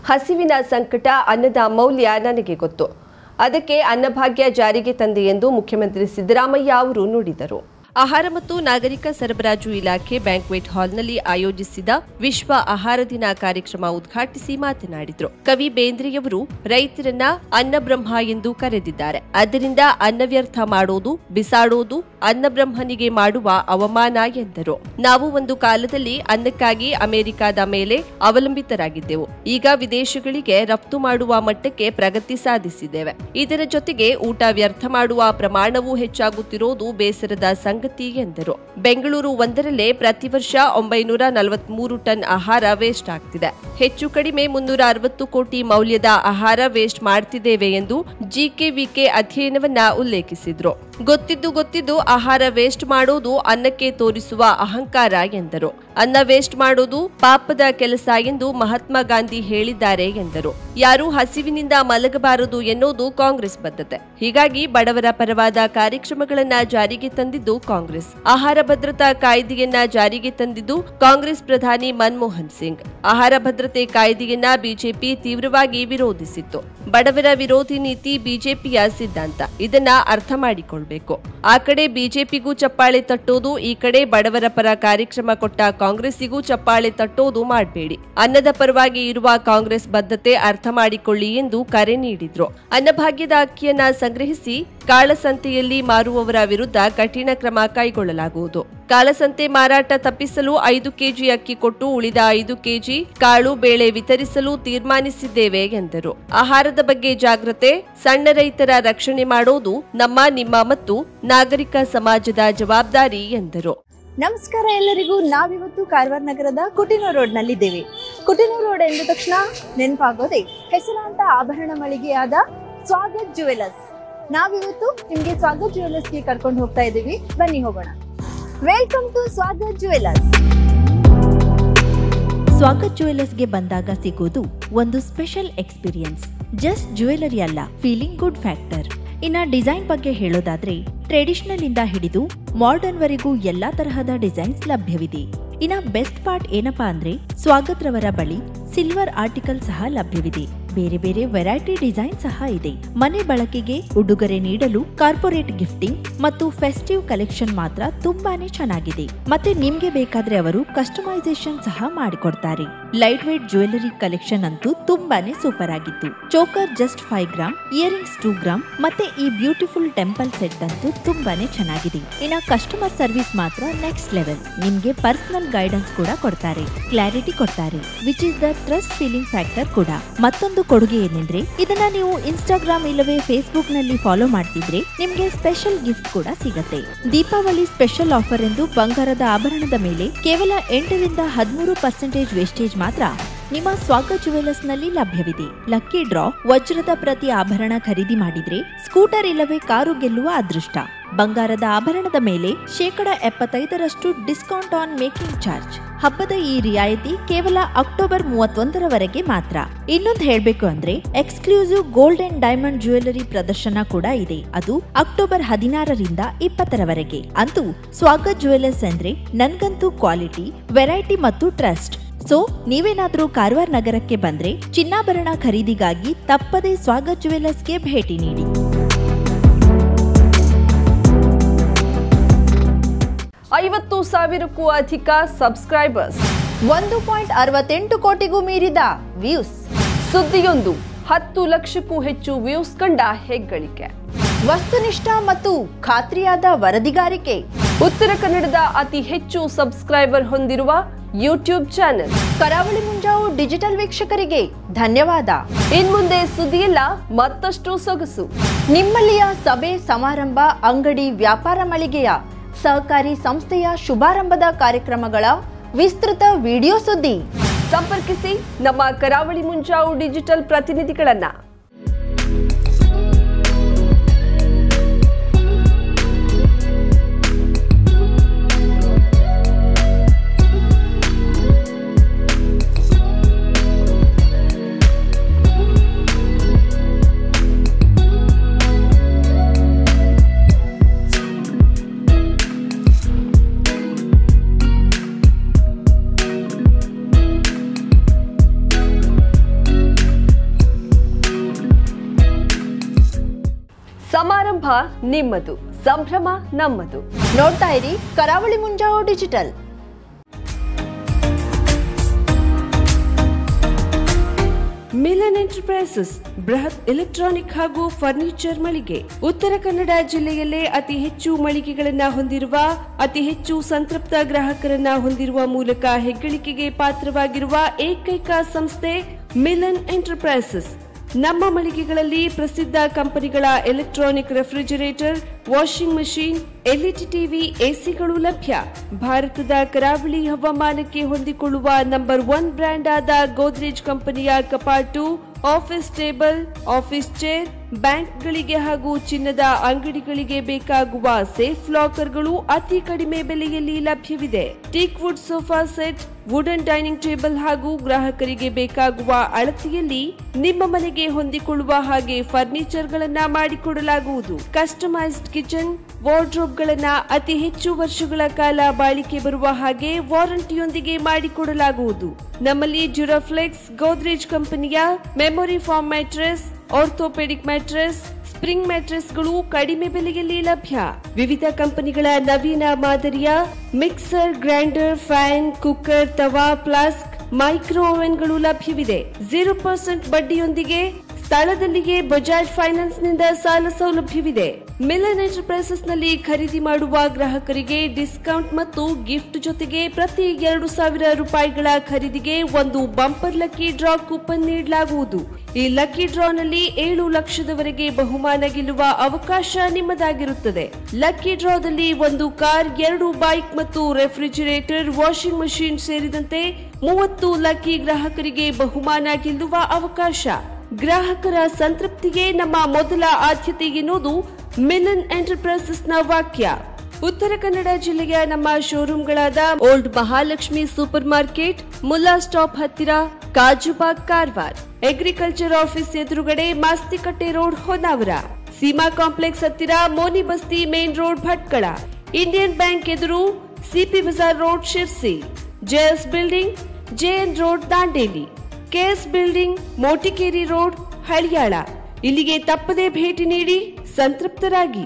ಹಸಿವಿನ ಸಂಕಟ, ಅನ್ನದ ಮೌಲ್ಯ ನನಗೆ ಗೊತ್ತು. ಅದಕ್ಕೆ ಅನ್ನಭಾಗ್ಯ ಜಾರಿಗೆ ತಂದೆ ಎಂದು ಮುಖ್ಯಮಂತ್ರಿ ಸಿದ್ದರಾಮಯ್ಯ ಅವರು ನುಡಿದರು. ಆಹಾರ ಮತ್ತು ನಾಗರಿಕ ಸರಬರಾಜು ಇಲಾಖೆ ಬ್ಯಾಂಕ್ವೆಟ್ ಹಾಲ್ನಲ್ಲಿ ಆಯೋಜಿಸಿದ ವಿಶ್ವ ಆಹಾರ ದಿನ ಕಾರ್ಯಕ್ರಮ ಉದ್ಘಾಟಿಸಿ ಮಾತನಾಡಿದರು. ಕವಿ ಬೇಂದ್ರೆಯವರು ರೈತರನ್ನ ಅನ್ನಬ್ರಹ್ಮ ಎಂದು ಕರೆದಿದ್ದಾರೆ. ಆದ್ದರಿಂದ ಅನ್ನ ವ್ಯರ್ಥ ಮಾಡೋದು, ಬಿಸಾಡೋದು ಅನ್ನಬ್ರಹ್ಮನಿಗೆ ಮಾಡುವ ಅವಮಾನ ಎಂದರು. ನಾವು ಒಂದು ಕಾಲದಲ್ಲಿ ಅನ್ನಕ್ಕಾಗಿ ಅಮೆರಿಕದ ಮೇಲೆ ಅವಲಂಬಿತರಾಗಿದ್ದೆವು. ಈಗ ವಿದೇಶಗಳಿಗೆ ರಫ್ತು ಮಾಡುವ ಮಟ್ಟಕ್ಕೆ ಪ್ರಗತಿ ಸಾಧಿಸಿದ್ದೇವೆ. ಇದರ ಜೊತೆಗೆ ಊಟ ವ್ಯರ್ಥ ಮಾಡುವ ಪ್ರಮಾಣವೂ ಹೆಚ್ಚಾಗುತ್ತಿರುವುದು ಬೇಸರದ ಸಂಗತಿ ಎಂದರು. ಬೆಂಗಳೂರು ಒಂದರಲ್ಲೇ ಪ್ರತಿ ವರ್ಷ 943 ಟನ್ ಆಹಾರ ವೇಸ್ಟ್ ಆಗ್ತಿದೆ. ಹೆಚ್ಚು ಕಡಿಮೆ 360 ಕೋಟಿ ಮೌಲ್ಯದ ಆಹಾರ ವೇಸ್ಟ್ ಮಾಡ್ತಿದ್ದೇವೆ ಎಂದು ಜಿಕೆವಿಕೆ ಅಧ್ಯಯನವನ್ನ ಉಲ್ಲೇಖಿಸಿದ್ರು. ಗೊತ್ತಿದ್ದು ಆಹಾರ ವೇಸ್ಟ್ ಮಾಡೋದು ಅನ್ನಕ್ಕೆ ತೋರಿಸುವ ಅಹಂಕಾರ ಎಂದರು. ಅನ್ನ ವೇಸ್ಟ್ ಮಾಡೋದು ಪಾಪದ ಕೆಲಸ ಎಂದು ಮಹಾತ್ಮ ಗಾಂಧಿ ಹೇಳಿದ್ದಾರೆ ಎಂದರು. ಯಾರು ಹಸಿವಿನಿಂದ ಮಲಗಬಾರದು ಎನ್ನುವುದು ಕಾಂಗ್ರೆಸ್ ಬದ್ಧತೆ. ಹೀಗಾಗಿ ಬಡವರ ಪರವಾದ ಕಾರ್ಯಕ್ರಮಗಳನ್ನ ಜಾರಿಗೆ ತಂದಿದ್ದು ಕಾಂಗ್ರೆಸ್. ಆಹಾರ ಭದ್ರತಾ ಕಾಯ್ದೆಯನ್ನ ಜಾರಿಗೆ ತಂದಿದ್ದು ಕಾಂಗ್ರೆಸ್ ಪ್ರಧಾನಿ ಮನಮೋಹನ್ ಸಿಂಗ್. ಆಹಾರ ಭದ್ರತೆ ಕಾಯ್ದೆಯನ್ನ ಬಿಜೆಪಿ ತೀವ್ರವಾಗಿ ವಿರೋಧಿಸಿತ್ತು. ಬಡವರ ವಿರೋಧಿ ನೀತಿ ಬಿಜೆಪಿಯ ಸಿದ್ಧಾಂತ. ಇದನ್ನ ಅರ್ಥ ಮಾಡಿಕೊಳ್ಬೇಕು. ಆ ಕಡೆ ಬಿಜೆಪಿಗೂ ಚಪ್ಪಾಳೆ ತಟ್ಟೋದು, ಈ ಕಡೆ ಬಡವರ ಪರ ಕಾರ್ಯಕ್ರಮ ಕೊಟ್ಟ ಕಾಂಗ್ರೆಸ್ಸಿಗೂ ಚಪ್ಪಾಳೆ ತಟ್ಟೋದು ಮಾಡಬೇಡಿ. ಅನ್ನದ ಪರವಾಗಿ ಇರುವ ಕಾಂಗ್ರೆಸ್ ಬದ್ಧತೆ ಅರ್ಥ ಮಾಡಿಕೊಳ್ಳಿ ಎಂದು ಕರೆ ನೀಡಿದ್ರು. ಅನ್ನಭಾಗ್ಯದ ಅಕ್ಕಿಯನ್ನ ಸಂಗ್ರಹಿಸಿ ಕಾಳಸಂತೆಯಲ್ಲಿ ಮಾರುವವರ ವಿರುದ್ಧ ಕಠಿಣ ಕ್ರಮ ಕೈಗೊಳ್ಳಲಾಗುವುದು. ಕಾಳಸಂತೆ ಮಾರಾಟ ತಪ್ಪಿಸಲು 5 ಕೆಜಿ ಅಕ್ಕಿ ಕೊಟ್ಟು ಉಳಿದ 5 ಕೆಜಿ ಕಾಳು ಬೇಳೆ ವಿತರಿಸಲು ತೀರ್ಮಾನಿಸಿದ್ದೇವೆ ಎಂದರು. ಆಹಾರದ ಬಗ್ಗೆ ಜಾಗೃತೆ, ಸಣ್ಣ ರೈತರ ರಕ್ಷಣೆ ಮಾಡೋದು ನಮ್ಮ, ನಿಮ್ಮ ಮತ್ತು ನಾಗರಿಕ ಸಮಾಜದ ಜವಾಬ್ದಾರಿ ಎಂದರು. ನಮಸ್ಕಾರ ಎಲ್ಲರಿಗೂ. ನಾವಿವತ್ತು ಕಾರವಾರ ನಗರದ ಕುಟಿನೂರ್ ರೋಡ್ ನಲ್ಲಿದ್ದೇವೆ. ಕುಟಿನೂರ್ ರೋಡ್ ಎಂದ ತಕ್ಷಣ ನೆನಪಾಗೋದೆ ಹೆಸರಾಂತ ಆಭರಣ ಮಳಿಗೆಯಾದ ಸ್ವಾಗತ್ ಜುವೆಲರ್ಸ್. ನಾವಿವತ್ತು ನಿಮ್ಗೆ ಸ್ವಾಗತ್ ಜುವೆಲರ್ಸ್ಗೆ ಕರ್ಕೊಂಡು ಹೋಗ್ತಾ ಇದ್ದೀವಿ. ಬನ್ನಿ ಹೋಗೋಣ. Welcome to Swagath jewellers. Swagath ಜುವೆಲರ್ಸ್ಗೆ ಬಂದಾಗ ಸಿಗೋದು ಒಂದು ಸ್ಪೆಷಲ್ ಎಕ್ಸ್ಪೀರಿಯನ್ಸ್. ಜಸ್ಟ್ ಜ್ಯುವೆಲರಿ ಅಲ್ಲ, ಫೀಲಿಂಗ್ ಗುಡ್ ಫ್ಯಾಕ್ಟರ್. ಇನ್ನ ಡಿಸೈನ್ ಬಗ್ಗೆ ಹೇಳೋದಾದ್ರೆ ಟ್ರೆಡಿಷನಲ್ ಇಂದ ಹಿಡಿದು ಮಾಡರ್ನ್ ವರೆಗೂ ಎಲ್ಲಾ ತರಹದ ಡಿಸೈನ್ಸ್ ಲಭ್ಯವಿದೆ. ಇನ್ನ ಬೆಸ್ಟ್ ಪಾರ್ಟ್ ಏನಪ್ಪಾ ಅಂದ್ರೆ ಸ್ವಾಗತ್ ರವರ ಬಳಿ ಸಿಲ್ವರ್ ಆರ್ಟಿಕಲ್ ಸಹ ಲಭ್ಯವಿದೆ. ಬೇರೆ ಬೇರೆ ವೆರೈಟಿ ಡಿಸೈನ್ ಸಹ ಇದೆ. ಮನೆ ಬಳಕೆಗೆ, ಉಡುಗೊರೆ ನೀಡಲು, ಕಾರ್ಪೊರೇಟ್ ಗಿಫ್ಟಿಂಗ್ ಮತ್ತು ಫೆಸ್ಟಿವ್ ಕಲೆಕ್ಷನ್ ಮಾತ್ರ ತುಂಬಾನೇ ಚೆನ್ನಾಗಿದೆ. ಮತ್ತೆ ನಿಮ್ಗೆ ಬೇಕಾದ್ರೆ ಅವರು ಕಸ್ಟಮೈಸೇಷನ್ ಸಹ ಮಾಡಿಕೊಡ್ತಾರೆ. ಲೈಟ್ ವೇಟ್ ಜ್ಯುವೆಲರಿ ಕಲೆಕ್ಷನ್ ಅಂತೂ ತುಂಬಾನೇ ಸೂಪರ್ ಆಗಿತ್ತು. Choker just 5 gram, earrings 2 gram ಮತ್ತೆ ಈ ಬ್ಯೂಟಿಫುಲ್ ಟೆಂಪಲ್ ಸೆಟ್ ಅಂತೂ ತುಂಬಾನೇ ಚೆನ್ನಾಗಿದೆ. ಇನ್ನ ಕಸ್ಟಮರ್ ಸರ್ವಿಸ್ ಮಾತ್ರ ನೆಕ್ಸ್ಟ್ ಲೆವೆಲ್. ನಿಮ್ಗೆ ಪರ್ಸನಲ್ ಗೈಡೆನ್ಸ್ ಕೂಡ ಕೊಡ್ತಾರೆ, ಕ್ಲಾರಿಟಿ ಕೊಡ್ತಾರೆ, which is the trust feeling factor ಕೂಡ. ಮತ್ತೊಂದು ಕೊಡುಗೆ ಏನೆಂದ್ರೆ ಇದನ್ನ ನೀವು ಇನ್ಸ್ಟಾಗ್ರಾಮ್ ಇಲ್ಲವೇ ಫೇಸ್ಬುಕ್ ನಲ್ಲಿ ಫಾಲೋ ಮಾಡ್ತಿದ್ರೆ ನಿಮ್ಗೆ ಸ್ಪೆಷಲ್ ಗಿಫ್ಟ್ ಕೂಡ ಸಿಗತ್ತೆ. ದೀಪಾವಳಿ ಸ್ಪೆಷಲ್ ಆಫರ್ ಎಂದು ಬಂಗಾರದ ಆಭರಣದ ಮೇಲೆ ಕೇವಲ 8ರಿಂದ 13% ವೇಸ್ಟೇಜ್ ಮಾತ್ರ ನಿಮ್ಮ ಸ್ವಾಗತ್ ಜುವೆಲರ್ಸ್ ನಲ್ಲಿ ಲಭ್ಯವಿದೆ. ಲಕ್ಕಿ ಡ್ರಾ, ವಜ್ರದ ಪ್ರತಿ ಆಭರಣ ಖರೀದಿ ಮಾಡಿದ್ರೆ ಸ್ಕೂಟರ್ ಇಲ್ಲವೇ ಕಾರು ಗೆಲ್ಲುವ ಅದೃಷ್ಟ. ಬಂಗಾರದ ಆಭರಣದ ಮೇಲೆ 75% ಡಿಸ್ಕೌಂಟ್ ಆನ್ ಮೇಕಿಂಗ್ ಚಾರ್ಜ್. ಹಬ್ಬದ ಈ ರಿಯಾಯಿತಿ ಕೇವಲ ಅಕ್ಟೋಬರ್ 31ರವರೆಗೆ ಮಾತ್ರ. ಇನ್ನೊಂದು ಹೇಳ್ಬೇಕು ಅಂದ್ರೆ exclusive gold and diamond jewellery ಪ್ರದರ್ಶನ ಕೂಡ ಇದೆ. ಅದು ಅಕ್ಟೋಬರ್ 16ರಿಂದ 20ರವರೆಗೆ. ಅಂತೂ ಸ್ವಾಗತ್ ಜುವೆಲರ್ಸ್ ಅಂದ್ರೆ ನನ್ಗಂತೂ ಕ್ವಾಲಿಟಿ, ವೆರೈಟಿ ಮತ್ತು ಟ್ರಸ್ಟ್. ಸೊ ನೀವೇನಾದ್ರೂ ಕಾರವಾರ ನಗರಕ್ಕೆ ಬಂದ್ರೆ ಚಿನ್ನಾಭರಣ ಖರೀದಿಗಾಗಿ ತಪ್ಪದೇ ಸ್ವಾಗತ್ ಜುವೆಲರ್ಸ್ಗೆ ಭೇಟಿ ನೀಡಿ. 50,000ಕ್ಕೂ ಅಧಿಕ ಸಬ್ಸ್ಕ್ರೈಬರ್ಸ್, 1.68 ಕೋಟಿಗೂ ಮೀರಿದ ವ್ಯೂಸ್. ಸುದ್ದಿಯೊಂದು 10 ಲಕ್ಷಕ್ಕೂ ಹೆಚ್ಚು ವ್ಯೂಸ್ ಕಂಡ ಹೆಗ್ಗಳಿಕೆ. ವಸ್ತುನಿಷ್ಠ ಮತ್ತು ಖಾತ್ರಿಯಾದ ವರದಿಗಾರಿಕೆ. ಉತ್ತರ ಕನ್ನಡದ ಅತಿ ಹೆಚ್ಚು ಸಬ್ಸ್ಕ್ರೈಬರ್ ಹೊಂದಿರುವ ಯೂಟ್ಯೂಬ್ ಚಾನೆಲ್ ಕರಾವಳಿ ಮುಂಜಾವು ಡಿಜಿಟಲ್ ವೀಕ್ಷಕರಿಗೆ ಧನ್ಯವಾದ. ಇನ್ಮುಂದೆ ಸುದ್ದಿಯಲ್ಲ ಮತ್ತಷ್ಟು ಸೊಗಸು. ನಿಮ್ಮಲ್ಲಿಯ ಸಭೆ ಸಮಾರಂಭ, ಅಂಗಡಿ, ವ್ಯಾಪಾರ ಮಳಿಗೆಯ, ಸಹಕಾರಿ ಸಂಸ್ಥೆಯ ಶುಭಾರಂಭದ ಕಾರ್ಯಕ್ರಮಗಳ ವಿಸ್ತೃತ ವಿಡಿಯೋ ಸುದ್ದಿ. ಸಂಪರ್ಕಿಸಿ ನಮ್ಮ ಕರಾವಳಿ ಮುಂಜಾವು ಡಿಜಿಟಲ್ ಪ್ರತಿನಿಧಿಗಳನ್ನ. ಆರಂಭ ನಿಮ್ಮದು, ಸಂಭ್ರಮ ನಮ್ಮದು. ನೋಡ್ತಾ ಇರಿ ಕರಾವಳಿ ಮುಂಜಾವು ಡಿಜಿಟಲ್. ಮಿಲನ್ ಎಂಟರ್ಪ್ರೈಸಸ್ ಬೃಹತ್ ಎಲೆಕ್ಟ್ರಾನಿಕ್ ಹಾಗೂ ಫರ್ನಿಚರ್ ಮಳಿಗೆ. ಉತ್ತರ ಕನ್ನಡ ಜಿಲ್ಲೆಯಲ್ಲೇ ಅತಿ ಹೆಚ್ಚು ಮಳಿಗೆಗಳನ್ನ ಹೊಂದಿರುವ, ಅತಿ ಹೆಚ್ಚು ಸಂತೃಪ್ತ ಗ್ರಾಹಕರನ್ನ ಹೊಂದಿರುವ ಮೂಲಕ ಹೆಗ್ಗಳಿಕೆಗೆ ಪಾತ್ರವಾಗಿರುವ ಏಕೈಕ ಸಂಸ್ಥೆ ಮಿಲನ್ ಎಂಟರ್ಪ್ರೈಸಸ್. ನಮ್ಮ ಮಳಿಗೆಗಳಲ್ಲಿ ಪ್ರಸಿದ್ಧ ಕಂಪನಿಗಳ electronic refrigerator, washing machine, LED TV, ಎಸಿಗಳು ಲಭ್ಯ. ಭಾರತದ ಕರಾವಳಿ ಹವಾಮಾನಕ್ಕೆ ಹೊಂದಿಕೊಳ್ಳುವ ನಂಬರ್ 1 ಬ್ರ್ಯಾಂಡ್ ಆದ ಗೋದ್ರೇಜ್ ಕಂಪನಿಯ ಕಪಾಟು, ಆಫೀಸ್ ಟೇಬಲ್, ಆಫೀಸ್ ಚೇರ್, ಬ್ಯಾಂಕ್ಗಳಿಗೆ ಹಾಗೂ ಚಿನ್ನದ ಅಂಗಡಿಗಳಿಗೆ ಬೇಕಾಗುವ ಸೇಫ್ ಲಾಕರ್ಗಳು ಅತಿ ಕಡಿಮೆ ಬೆಲೆಯಲ್ಲಿ ಲಭ್ಯವಿದೆ. Teak wood sofa set, wooden dining table ಹಾಗೂ ಗ್ರಾಹಕರಿಗೆ ಬೇಕಾಗುವ ಅಳತೆಯಲ್ಲಿ ನಿಮ್ಮ ಮನೆಗೆ ಹೊಂದಿಕೊಳ್ಳುವ ಹಾಗೆ ಫರ್ನಿಚರ್ ಗಳನ್ನ ಮಾಡಿಕೊಡಲಾಗುವುದು. ಕಸ್ಟಮೈಸ್ಡ್ ಕಿಚನ್, ವಾರ್ಡ್ರೋಬ್ ಗಳನ್ನ ಅತಿ ಹೆಚ್ಚು ವರ್ಷಗಳ ಕಾಲ ಬಾಳಿಕೆ ಬರುವ ಹಾಗೆ ವಾರಂಟಿಯೊಂದಿಗೆ ಮಾಡಿಕೊಡಲಾಗುವುದು. ನಮ್ಮಲ್ಲಿ ಡ್ಯೂರಾಫ್ಲೆಕ್ಸ್, ಗೋದ್ರೇಜ್ ಕಂಪನಿಯ memory foam mattress, orthopaedic mattress, spring ಮ್ಯಾಟ್ರೆಸ್ಗಳು ಕಡಿಮೆ ಬೆಲೆಯಲ್ಲಿ ಲಭ್ಯ. ವಿವಿಧ ಕಂಪನಿಗಳ ನವೀನ ಮಾದರಿಯ ಮಿಕ್ಸರ್, ಗ್ರೈಂಡರ್, ಫ್ಯಾನ್, ಕುಕ್ಕರ್, ತವಾ, ಫ್ಲಾಸ್ಕ್, ಮೈಕ್ರೋ ಓವೆನ್ಗಳು ಲಭ್ಯವಿದೆ. 0% ಬಡ್ಡಿಯೊಂದಿಗೆ ಸ್ಥಳದಲ್ಲಿಯೇ ಬಜಾಜ್ ಫೈನಾನ್ಸ್ ನಿಂದ ಸಾಲ ಸೌಲಭ್ಯವಿದೆ. ಮಿಲನ್ ಎಂಟರ್ಪ್ರೈಸಸ್ ನಲ್ಲಿ ಖರೀದಿ ಮಾಡುವ ಗ್ರಾಹಕರಿಗೆ ಡಿಸ್ಕೌಂಟ್ ಮತ್ತು ಗಿಫ್ಟ್ ಜೊತೆಗೆ ಪ್ರತಿ 2,000 ರೂಪಾಯಿಗಳ ಖರೀದಿಗೆ ಒಂದು ಬಂಪರ್ ಲಕ್ಕಿ ಡ್ರಾ ಕೂಪನ್ ನೀಡಲಾಗುವುದು. ಈ ಲಕ್ಕಿ ಡ್ರಾನಲ್ಲಿ 7 ಲಕ್ಷದವರೆಗೆ ಬಹುಮಾನ ಗೆಲ್ಲುವ ಅವಕಾಶ ನಿಮ್ಮದಾಗಿರುತ್ತದೆ. ಲಕ್ಕಿ ಡ್ರಾದಲ್ಲಿ 1 ಕಾರ್, 2 ಬೈಕ್ ಮತ್ತು ರೆಫ್ರಿಜರೇಟರ್, ವಾಷಿಂಗ್ ಮಷೀನ್ ಸೇರಿದಂತೆ 30 ಲಕ್ಕಿ ಗ್ರಾಹಕರಿಗೆ ಬಹುಮಾನ ಗೆಲ್ಲುವ ಅವಕಾಶ. ಗ್ರಾಹಕರ ಸಂತೃಪ್ತಿಗೆ ನಮ್ಮ ಮೊದಲ ಆದ್ಯತೆ ಎನ್ನುವುದು ಮಿಲನ್ ಎಂಟರ್ಪ್ರೈಸಸ್ನ ವಾಕ್ಯ. ಉತ್ತರ ಕನ್ನಡ ಜಿಲ್ಲೆಯ ನಮ್ಮ ಶೋರೂಮ್ಗಳಾದ old Mahalakshmi super market, Mulla stop ಹತ್ತಿರ, ಕಾಜುಬಾಗ್, ಕಾರವಾರ, ಅಗ್ರಿಕಲ್ಚರ್ ಆಫೀಸ್ ಎದುರುಗಡೆ, ಮಾಸ್ತಿಕಟ್ಟೆ ರೋಡ್, ಹೊನ್ನಾವರ, ಸೀಮಾ ಕಾಂಪ್ಲೆಕ್ಸ್ ಹತ್ತಿರ, Moni Basti main road, Bhatkal, Indian bank ಎದುರು, CP Bazar road, Sirsi, JS building, JN road, Dandeli, KS building, Motikeri road, Haliyal. ಇಲ್ಲಿಗೆ ತಪ್ಪದೇ ಭೇಟಿ ನೀಡಿ ಸಂತೃಪ್ತರಾಗಿ.